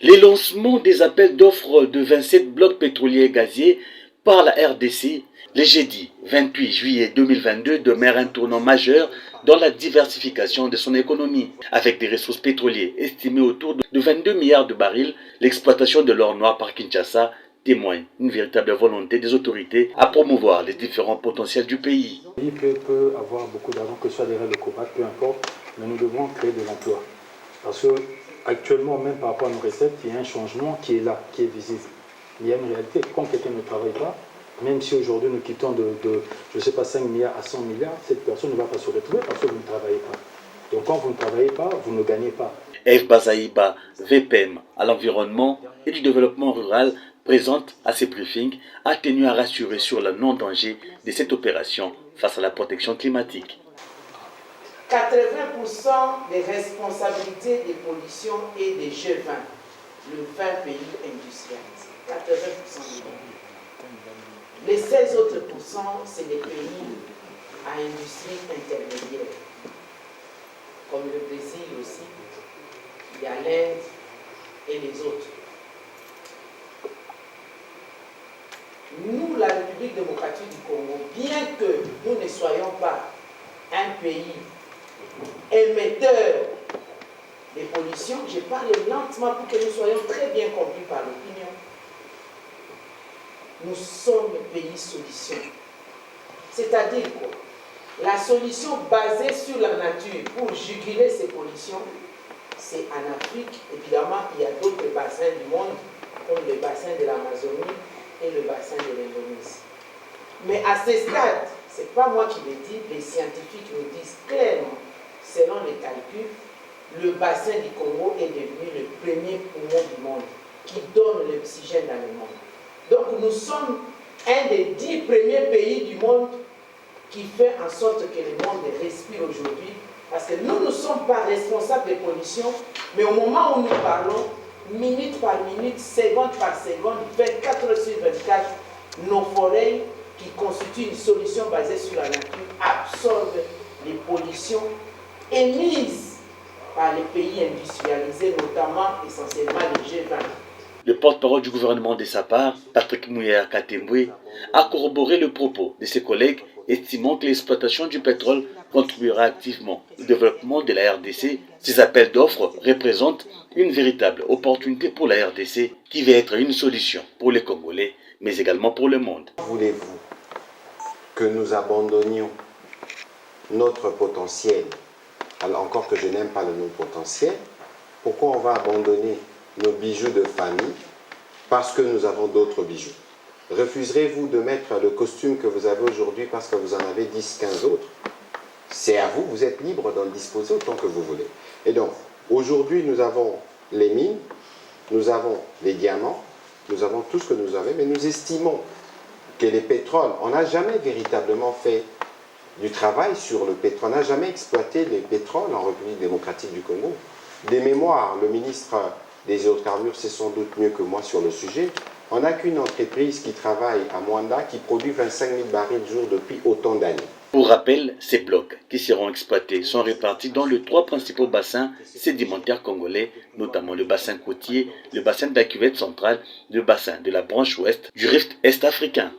Les lancements des appels d'offres de 27 blocs pétroliers et gaziers par la RDC, le jeudi 28 juillet 2022, demeure un tournant majeur dans la diversification de son économie. Avec des ressources pétrolières estimées autour de 22 milliards de barils, l'exploitation de l'or noir par Kinshasa témoigne une véritable volonté des autorités à promouvoir les différents potentiels du pays. Le pays peut avoir beaucoup d'argent, que ce soit derrière le cobalt, peu importe, mais nous devons créer de l'emploi. Parce que actuellement, même par rapport à nos recettes, il y a un changement qui est là, qui est visible. Il y a une réalité. Quand quelqu'un ne travaille pas, même si aujourd'hui nous quittons je ne sais pas, 5 milliards à 100 milliards, cette personne ne va pas se retrouver parce que vous ne travaillez pas. Donc quand vous ne travaillez pas, vous ne gagnez pas. F. Bazaïba, VPM à l'environnement et du développement rural, présente à ces briefings, a tenu à rassurer sur le non-danger de cette opération face à la protection climatique. 80% des responsabilités des pollutions et des G20, le 20 pays industrialisés. 80% des les 16 autres pourcents, c'est les pays à industrie intermédiaire, comme le Brésil aussi, il y a l'Inde et les autres. Nous, la République démocratique du Congo, bien que nous ne soyons pas un pays émetteur des pollutions, je parle lentement pour que nous soyons très bien compris par l'opinion. Nous sommes un pays solution. C'est-à-dire quoi? La solution basée sur la nature pour juguler ces pollutions, c'est en Afrique. Évidemment, il y a d'autres bassins du monde, comme le bassin de l'Amazonie et le bassin de l'Indonésie. Mais à ce stade, ce n'est pas moi qui le dis, les scientifiques nous disent clairement, selon les calculs, le bassin du Congo est devenu le premier poumon du monde qui donne l'oxygène dans le monde. Donc nous sommes un des 10 premiers pays du monde qui fait en sorte que le monde respire aujourd'hui, parce que nous ne sommes pas responsables des pollutions, mais au moment où nous parlons, minute par minute, seconde par seconde, 24 heures sur 24, nos forêts qui constituent une solution basée sur la nature absorbent les pollutions émises par les pays industrialisés, notamment essentiellement les G20. Le porte-parole du gouvernement de sa part, Patrick Mouya Katembwe, a corroboré le propos de ses collègues, estimant que l'exploitation du pétrole contribuera activement au développement de la RDC. Ces appels d'offres représentent une véritable opportunité pour la RDC qui va être une solution pour les Congolais, mais également pour le monde. Voulez-vous que nous abandonnions notre potentiel, alors encore que je n'aime pas le mot potentiel, pourquoi on va abandonner nos bijoux de famille parce que nous avons d'autres bijoux? Refuserez-vous de mettre le costume que vous avez aujourd'hui parce que vous en avez 10, 15 autres? C'est à vous, vous êtes libre d'en disposer autant que vous voulez. Et donc, aujourd'hui, nous avons les mines, nous avons les diamants, nous avons tout ce que nous avons, mais nous estimons que les pétroles, on n'a jamais véritablement fait du travail sur le pétrole, on n'a jamais exploité les pétroles en République démocratique du Congo. Des mémoires, le ministre des hydrocarbures sait sans doute mieux que moi sur le sujet. On n'a qu'une entreprise qui travaille à Mwanda qui produit 25 000 barils jour depuis autant d'années. Pour rappel, ces blocs qui seront exploités sont répartis dans les 3 principaux bassins sédimentaires congolais, notamment le bassin côtier, le bassin de la cuvette centrale, le bassin de la branche ouest du rift est africain.